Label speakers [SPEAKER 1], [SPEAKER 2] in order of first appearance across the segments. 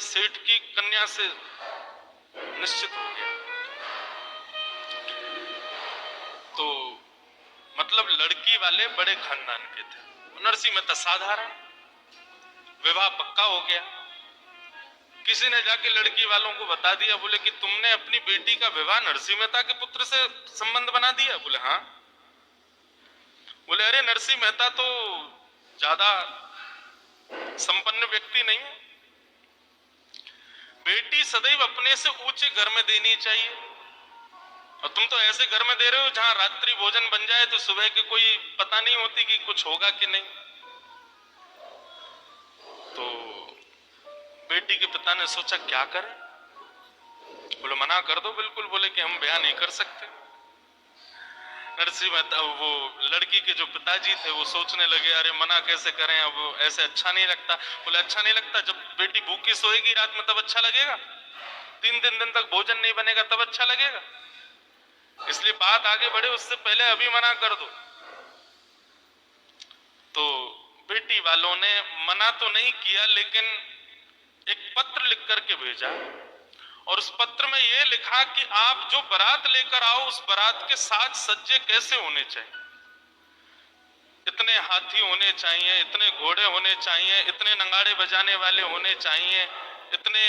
[SPEAKER 1] बड़े सेठ की कन्या से निश्चित हो गया। तो मतलब लड़की वाले बड़े खानदान के थे। नरसिंह मेहता साधारण, विवाह पक्का हो गया। किसी ने जाके लड़की वालों को बता दिया, बोले कि तुमने अपनी बेटी का विवाह नरसिंह मेहता के पुत्र से संबंध बना दिया। बोले हाँ। बोले अरे नरसिंह मेहता तो ज्यादा संपन्न व्यक्ति नहीं है, बेटी सदैव अपने से ऊंचे घर में देनी चाहिए, और तुम तो ऐसे घर में दे रहे हो जहां रात्रि भोजन बन जाए तो सुबह के कोई पता नहीं होती कि कुछ होगा कि नहीं। तो बेटी के पिता ने सोचा क्या करें। बोले मना कर दो बिल्कुल। बोले कि हम ब्याह नहीं कर सकते। नरसिंह मेहता, वो लड़की के जो पिताजी थे, वो सोचने लगे अरे मना कैसे करें, अब ऐसे अच्छा नहीं लगता। बोले अच्छा नहीं लगता, जब बेटी भूखी सोएगी रात में तब अच्छा लगेगा, 3 दिन तक भोजन नहीं बनेगा तब अच्छा लगेगा, इसलिए बात आगे बढ़े उससे पहले अभी मना कर दो। तो बेटी वालों ने मना तो नहीं किया, लेकिन एक पत्र लिख करके भेजा, और उस पत्र में यह लिखा कि आप जो बारात लेकर आओ उस बारात के साज सज्जे कैसे होने चाहिए, इतने हाथी होने चाहिए, इतने घोड़े होने चाहिए, इतने नगाड़े बजाने वाले होने चाहिए, इतने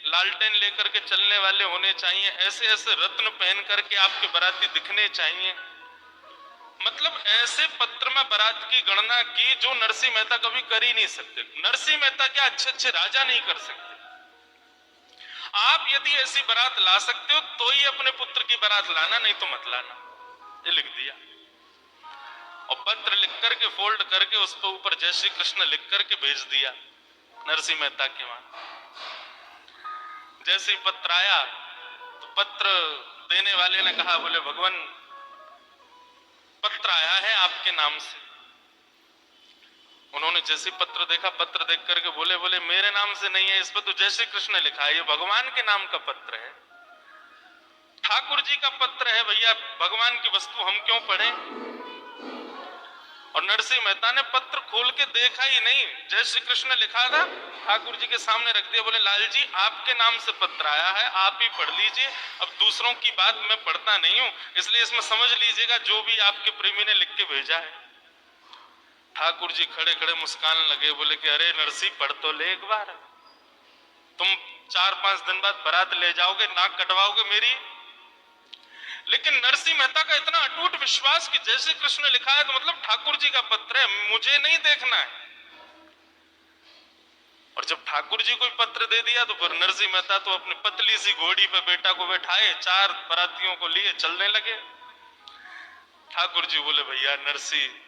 [SPEAKER 1] लालटेन लेकर के चलने वाले होने चाहिए, ऐसे ऐसे रत्न पहन करके आपके बाराती दिखने चाहिए। मतलब ऐसे पत्र में बारात की गणना की जो नरसिंह मेहता कभी कर ही नहीं सकते। नरसिंह मेहता क्या अच्छे अच्छे राजा नहीं कर सकते। आप यदि ऐसी बारात ला सकते हो तो ही अपने पुत्र की बारात लाना, नहीं तो मत लाना। ये लिख दिया, और पत्र लिख करके फोल्ड करके उस पर ऊपर जय श्री कृष्ण लिख करके भेज दिया नरसिंह मेहता के वहां। जैसे ही पत्र आया तो पत्र देने वाले ने कहा, बोले भगवान पत्र आया है आपके नाम से। उन्होंने जैसे पत्र देखा, पत्र देख करके बोले बोले मेरे नाम से नहीं है, इस पर तो जय श्री कृष्ण लिखा है, ये भगवान के नाम का पत्र है, ठाकुर जी का पत्र है भैया, भगवान की वस्तु हम क्यों पढ़ें। और नरसिंह मेहता ने पत्र खोल के देखा ही नहीं, जय श्री कृष्ण लिखा था, ठाकुर जी के सामने रख दिया। बोले लाल जी आपके नाम से पत्र आया है, आप ही पढ़ लीजिए, अब दूसरों की बात मैं पढ़ता नहीं हूं, इसलिए इसमें समझ लीजिएगा जो भी आपके प्रेमी ने लिख के भेजा है। ठाकुर जी खड़े खड़े मुस्कान लगे, बोले कि अरे नरसिंह पढ़ तो ले एक बार, तुम 4-5 दिन बाद बारात ले जाओगे, नाक कटवाओगे मेरी। लेकिन नरसिंह मेहता का इतना अटूट विश्वास कि जैसे कृष्ण लिखा है तो मतलब ठाकुर जी का पत्र है, मुझे नहीं देखना है। और जब ठाकुर जी को पत्र दे दिया तो फिर नरसिंह मेहता तो अपनी पतली सी घोड़ी पे बेटा को बैठाए 4 बारातियों को लिए चलने लगे। ठाकुर जी बोले भैया नरसिंह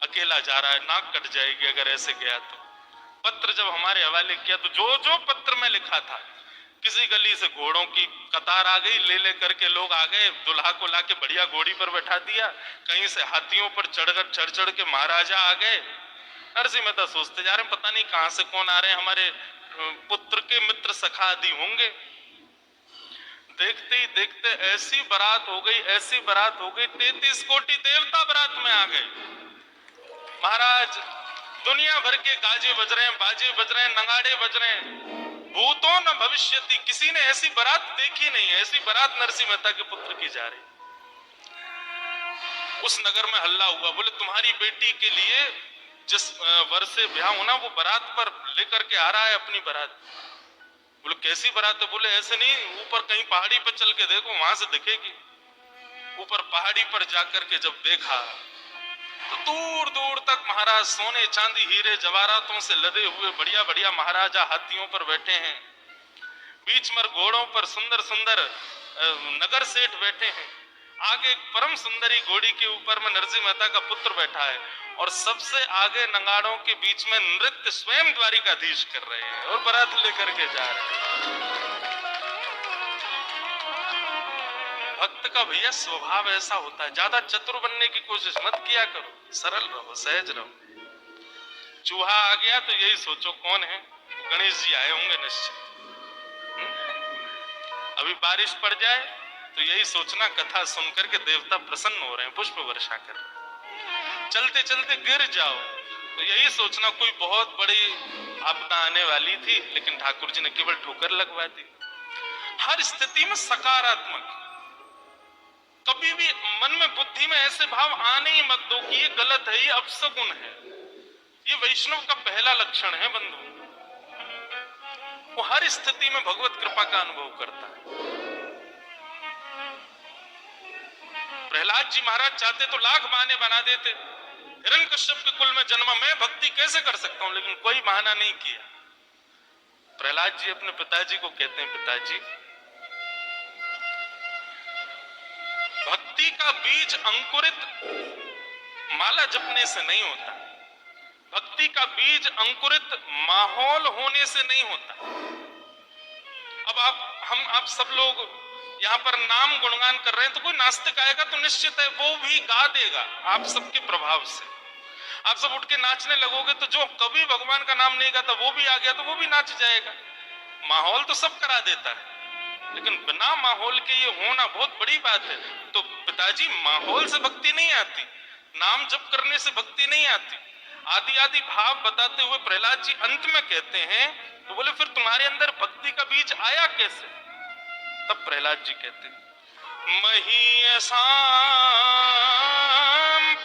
[SPEAKER 1] अकेला जा रहा है, नाक कट जाएगी अगर ऐसे गया तो। पत्र जब हमारे हवाले किया तो जो जो पत्र में लिखा था, किसी गली से घोड़ों की कतार आ गई, ले ले करके लोग आ गए, दुल्हा को लाके बढ़िया घोड़ी पर बैठा दिया, कहीं से हाथियों पर चढ़ चढ़ के महाराजा आ गए। नरसिंह मेहता सोचते जा रहे हैं पता नहीं कहां से कौन आ रहे हैं, हमारे पुत्र के मित्र सखा आदि होंगे। देखते ही देखते ऐसी बारात हो गई, ऐसी बारात हो गई, 33 कोटि देवता बारात में आ गए। महाराज दुनिया भर के गाजे बज रहे हैं, बाजे बज रहे हैं, नगाड़े बज रहे हैं, भूतों न भविष्यति, किसी ने ऐसी बारात देखी नहीं है, ऐसी बारात नरसिंह मेहता के पुत्र की जा रही। उस नगर में हल्ला हुआ, बोले तुम्हारी बेटी के लिए जिस वर्ष से ब्याह होना वो बारात पर लेकर के आ रहा है अपनी बारात। बोले कैसी बारात है। बोले ऐसे नहीं, ऊपर कहीं पहाड़ी पर चल के देखो वहां से दिखेगी। ऊपर पहाड़ी पर जाकर के जब देखा तो दूर दूर तक महाराज सोने चांदी हीरे जवाहरातों से लदे हुए बढ़िया बढ़िया महाराजा हाथियों पर बैठे हैं, बीच में घोड़ों पर सुंदर सुंदर नगर सेठ बैठे हैं, आगे एक परम सुंदरी घोड़ी के ऊपर में नरसिंह मेहता का पुत्र बैठा है, और सबसे आगे नगाड़ों के बीच में नृत्य स्वयं द्वारिकाधीश कर रहे हैं और बारात लेकर के जा रहे हैं। भक्त का भैया स्वभाव ऐसा होता है, ज्यादा चतुर बनने की कोशिश मत किया करो, सरल रहो, सहज रहो। चूहा आ गया तो यही सोचो कौन है, गणेश जी आए होंगे निश्चित। अभी बारिश पड़ जाए तो यही सोचना कथा सुनकर के देवता प्रसन्न हो रहे हैं, पुष्प वर्षा कर रहे हैं। चलते चलते गिर जाओ तो यही सोचना कोई बहुत बड़ी आपदा आने वाली थी, लेकिन ठाकुर जी ने केवल ठोकर लगवा दी। हर स्थिति में सकारात्मक, कभी भी मन में बुद्धि में ऐसे भाव आने ही मत दो कि ये गलत है, ये अपशगुन है। ये वैष्णव का पहला लक्षण है बंधु। वो हर स्थिति में भगवत कृपा का अनुभव करता है। प्रहलाद जी महाराज चाहते तो लाख बहाने बना देते, हिरण्यकश्यप के कुल में जन्मा, मैं भक्ति कैसे कर सकता हूं, लेकिन कोई बहाना नहीं किया। प्रहलाद जी अपने पिताजी को कहते हैं, पिताजी भक्ति का बीज अंकुरित माला जपने से नहीं होता, भक्ति का बीज अंकुरित माहौल होने से नहीं होता। अब आप सब लोग यहाँ पर नाम गुणगान कर रहे हैं, तो कोई नास्तिक आएगा तो निश्चित है वो भी गा देगा आप सबके प्रभाव से। आप सब उठ के नाचने लगोगे तो जो कभी भगवान का नाम नहीं गाता वो भी आ गया तो वो भी नाच जाएगा। माहौल तो सब करा देता है, लेकिन बिना माहौल के ये होना बहुत बड़ी बात है। तो पिताजी माहौल से भक्ति नहीं आती, नाम जप करने से भक्ति नहीं आती। आदि आदि भाव बताते हुए प्रहलाद जी अंत में कहते हैं, तो बोले फिर तुम्हारे अंदर भक्ति का बीज आया कैसे? तब प्रहलाद जी कहते हैं, महीयसां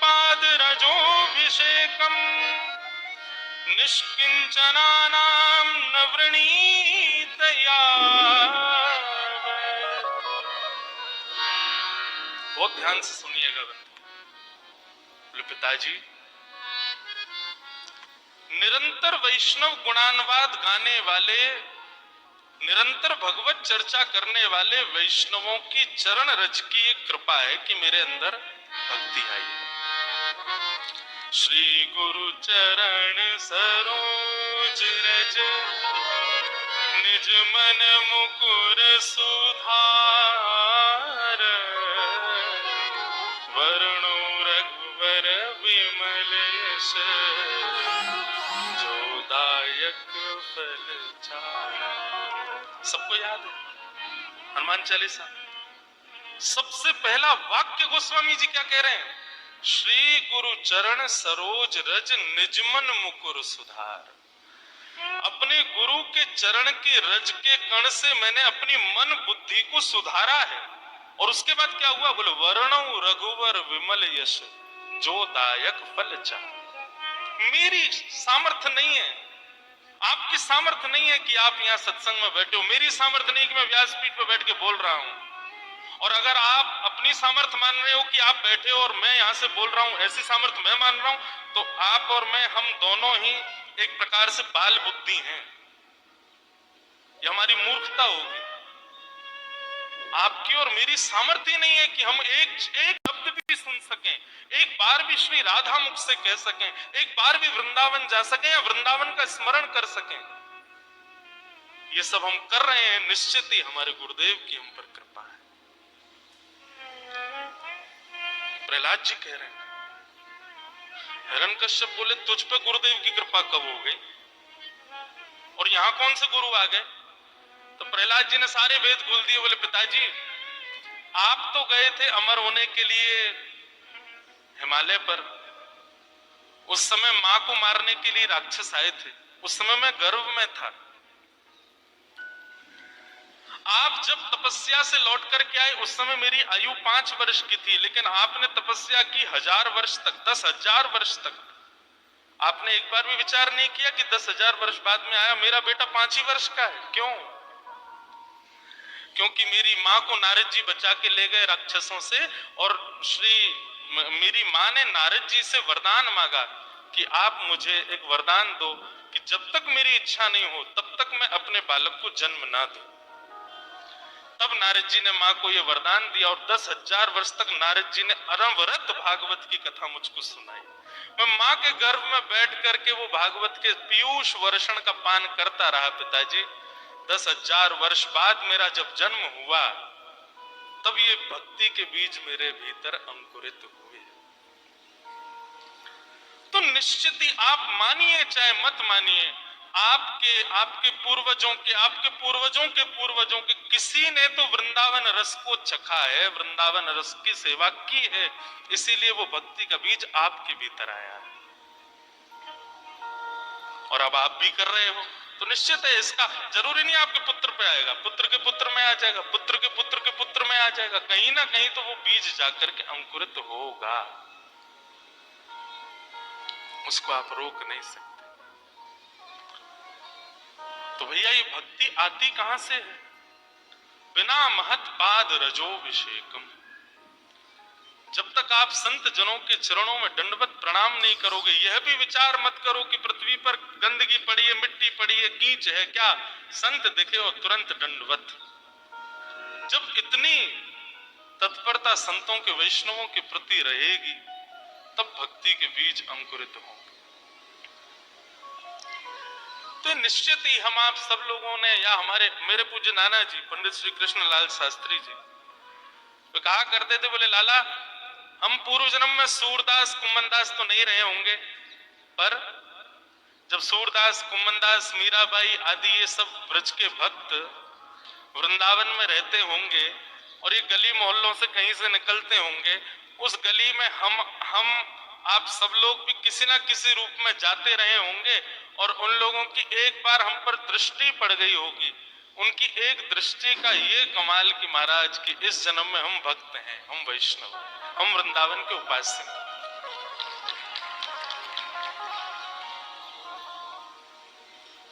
[SPEAKER 1] पाद रजोभिषेकम निष्किंचनानां न वृणीतया। बहुत ध्यान से सुनिएगा बंधु। बोले पिताजी निरंतर वैष्णव गुणानुवाद गाने वाले, निरंतर भगवत चर्चा करने वाले वैष्णवों की चरण रज की एक कृपा है कि मेरे अंदर भक्ति आई है। श्री गुरु चरण सरोज रज निज मन मुकुर सुधार, वरणो रघुवर विमल यश जो दायक फल चारा। सबको याद है हनुमान चालीसा। सबसे पहला वाक्य गोस्वामी जी क्या कह रहे हैं? श्री गुरु चरण सरोज रज निजमन मुकुर सुधार। अपने गुरु के चरण के रज के कण से मैंने अपनी मन बुद्धि को सुधारा है। और उसके बाद क्या हुआ? बोले वर्णौ रघुवर विमल यश जो दायक फल चार। मेरी सामर्थ्य नहीं है, आपकी सामर्थ्य नहीं है कि आप यहाँ सत्संग में बैठे हो, मेरी सामर्थ्य नहीं कि मैं व्यासपीठ पर बैठ के बोल रहा हूं। और अगर आप अपनी सामर्थ्य मान रहे हो कि आप बैठे हो और मैं यहां से बोल रहा हूं, ऐसी सामर्थ्य मैं मान रहा हूं, तो आप और मैं, हम दोनों ही एक प्रकार से बाल बुद्धि हैं। ये हमारी मूर्खता होगी। आपकी और मेरी सामर्थ्य नहीं है कि हम एक शब्द भी सुन सकें, एक बार भी श्री राधा मुख से कह सकें, एक बार भी वृंदावन जा सकें या वृंदावन का स्मरण कर सकें। ये सब हम कर रहे हैं, निश्चित ही हमारे गुरुदेव की हम पर कृपा है। प्रहलाद जी कह रहे हैं, हिरण्यकश्यप बोले तुझ पे गुरुदेव की कृपा कब हो गई और यहां कौन से गुरु आ गए? तो प्रहलाद जी ने सारे वेद खोल दिए। बोले पिताजी आप तो गए थे अमर होने के लिए हिमालय पर, उस समय मां को मारने के लिए राक्षस आए थे, उस समय मैं गर्भ में था। आप जब तपस्या से लौट करके आए उस समय मेरी आयु 5 वर्ष की थी, लेकिन आपने तपस्या की 1000 वर्ष तक, 10,000 वर्ष तक। आपने एक बार भी विचार नहीं किया कि 10,000 वर्ष बाद में आया मेरा बेटा 5 ही वर्ष का है। क्यों? क्योंकि मेरी मां को नारद जी बचा के ले गए राक्षसों से, और मेरी मां ने नारद जी से वरदान मांगा कि आप मुझे एक वरदान दो कि जब तक मेरी इच्छा नहीं हो तब तक मैं अपने बालक को जन्म ना दूं। तब नारद जी ने मां को यह वरदान दिया और 10,000 वर्ष तक नारद जी ने अनवरत भागवत की कथा मुझको सुनाई। मैं मां के गर्भ में बैठ करके वो भागवत के पीयूष वर्षण का पान करता रहा पिताजी। 10,000 वर्ष बाद मेरा जब जन्म हुआ तब ये भक्ति के बीज मेरे भीतर अंकुरित हुए। तो निश्चित ही आप मानिए चाहे मत मानिए, आपके पूर्वजों के किसी ने तो वृंदावन रस को चखा है, वृंदावन रस की सेवा की है, इसीलिए वो भक्ति का बीज आपके भीतर आया है। और अब आप भी कर रहे हो, तो निश्चित है इसका जरूरी नहीं आपके पुत्र पे आएगा, पुत्र के पुत्र में आ जाएगा, पुत्र के पुत्र के पुत्र में आ जाएगा, कहीं ना कहीं तो वो बीज जाकर के अंकुरित होगा, उसको आप रोक नहीं सकते। तो भैया ये भक्ति आती कहां से है? बिना महत पाद रजोभिषेकम। जब तक आप संत जनों के चरणों में दंडवत प्रणाम नहीं करोगे, यह भी विचार मत करो कि पृथ्वी पर गंदगी पड़ी है, मिट्टी पड़ी है, कीच है, क्या संत दिखे और तुरंत दंडवत। जब इतनी तत्परता संतों के वैष्णवों के प्रति रहेगी, तब भक्ति के बीज अंकुरित होंगे। तो निश्चित ही हम आप सब लोगों ने, या हमारे मेरे पूज्य नाना जी पंडित श्री कृष्ण लाल शास्त्री जी, वो कहा करते थे, बोले लाला हम पूर्व जन्म में सूरदास कुम्मनदास तो नहीं रहे होंगे, पर जब सूरदास कुम्मनदास मीराबाई आदि ये सब ब्रज के भक्त वृंदावन में रहते होंगे और ये गली मोहल्लों से कहीं से निकलते होंगे, उस गली में हम आप सब लोग भी किसी ना किसी रूप में जाते रहे होंगे और उन लोगों की एक बार हम पर दृष्टि पड़ गई होगी। उनकी एक दृष्टि का ये कमाल कि महाराज की इस जन्म में हम भक्त हैं, हम वैष्णव, हम वृंदावन के उपास्य हैं।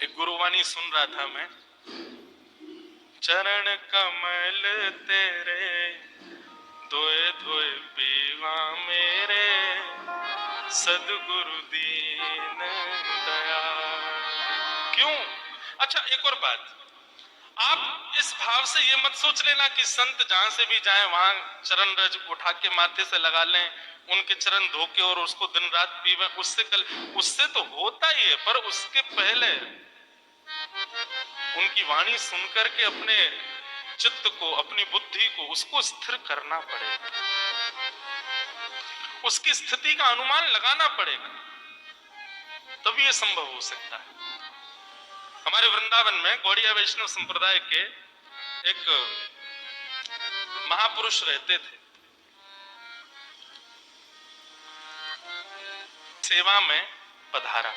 [SPEAKER 1] एक गुरुवाणी सुन रहा था मैं, चरण कमल तेरे धोए धोए पीवा मेरे, सदगुरु दीन दया। क्यों? अच्छा एक और बात, आप इस भाव से ये मत सोच लेना कि संत जहां से भी जाएं वहां चरण रज उठा के माथे से लगा लें, उनके चरण धो के और उसको दिन रात पीवें, उससे तो होता ही है, पर उसके पहले उनकी वाणी सुनकर के अपने चित्त को, अपनी बुद्धि को, उसको स्थिर करना पड़ेगा, उसकी स्थिति का अनुमान लगाना पड़ेगा, तभी यह संभव हो सकता है। हमारे वृंदावन में गौड़िया वैष्णव संप्रदाय के एक महापुरुष रहते थे, सेवा में पधारा,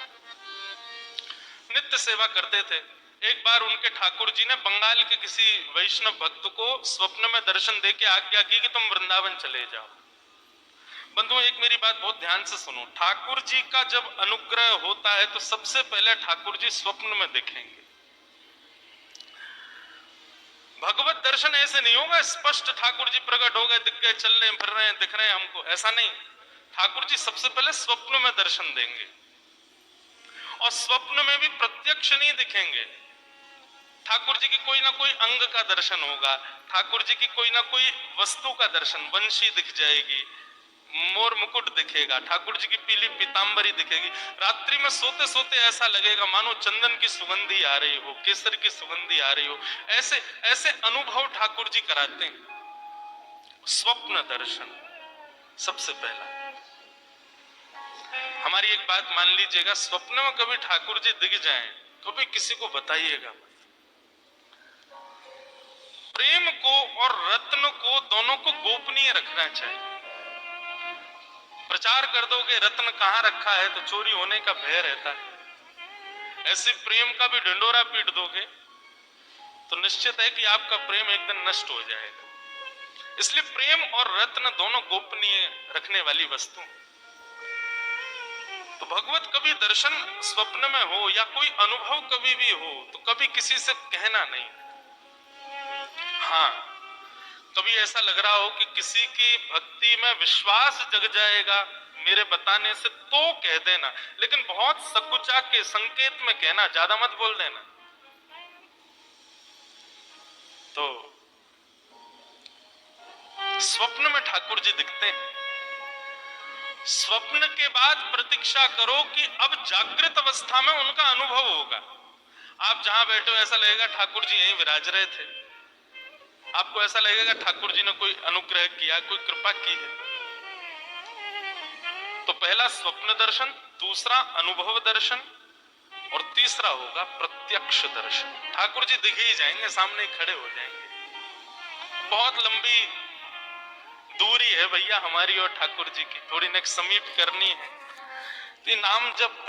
[SPEAKER 1] नित्य सेवा करते थे। एक बार उनके ठाकुर जी ने बंगाल के किसी वैष्णव भक्त को स्वप्न में दर्शन देके आज्ञा की कि तुम वृंदावन चले जाओ। बंधुओं एक मेरी बात बहुत ध्यान से सुनो, ठाकुर जी का जब अनुग्रह होता है तो सबसे पहले ठाकुर जी स्वप्न में दिखेंगे। भगवत दर्शन ऐसे नहीं होगा स्पष्ट ठाकुर जी प्रकट हो गए, दिख गए, चल रहे फिर रहे हैं, दिख रहे हैं हमको, ऐसा नहीं। ठाकुर जी सबसे पहले स्वप्न में दर्शन देंगे, और स्वप्न में भी प्रत्यक्ष नहीं दिखेंगे। ठाकुर जी की कोई ना कोई अंग का दर्शन होगा, ठाकुर जी की कोई ना कोई वस्तु का दर्शन, वंशी दिख जाएगी, मोर मुकुट दिखेगा, ठाकुर जी की पीली पीतांबरी दिखेगी। रात्रि में सोते सोते ऐसा लगेगा मानो चंदन की सुगंधी आ रही हो, केसर की सुगंधी आ रही हो, ऐसे ऐसे अनुभव ठाकुर जी कराते हैं। स्वप्न दर्शन सबसे पहला। हमारी एक बात मान लीजिएगा, स्वप्न में कभी ठाकुर जी दिख जाएं, कभी किसी को बताइएगा। प्रेम को और रत्न को दोनों को गोपनीय रखना चाहिए। प्रचार कर दोगे रत्न कहां रखा है तो चोरी होने का भय रहता है, ऐसे प्रेम का भी ढिंडोरा पीट दोगे तो निश्चित है कि आपका प्रेम एक दिन नष्ट हो जाएगा। इसलिए प्रेम और रत्न दोनों गोपनीय रखने वाली वस्तु। तो भगवत कभी दर्शन स्वप्न में हो या कोई अनुभव कभी भी हो तो कभी किसी से कहना नहीं। हाँ, कभी ऐसा लग रहा हो कि किसी की भक्ति में विश्वास जग जाएगा मेरे बताने से तो कह देना, लेकिन बहुत सकुचा के संकेत में कहना, ज्यादा मत बोल देना। तो स्वप्न में ठाकुर जी दिखते हैं, स्वप्न के बाद प्रतीक्षा करो कि अब जागृत अवस्था में उनका अनुभव होगा। आप जहां बैठे हो ऐसा लगेगा ठाकुर जी यहीं विराज रहे थे, आपको ऐसा लगेगा ठाकुर जी ने कोई अनुग्रह किया, कोई कृपा की है। तो पहला स्वप्न दर्शन, दूसरा अनुभव दर्शन, और तीसरा होगा प्रत्यक्ष दर्शन। ठाकुर जी दिख ही जाएंगे, सामने खड़े हो जाएंगे। बहुत लंबी दूरी है भैया हमारी और ठाकुर जी की, थोड़ी नेक समीप करनी है। तो नाम जब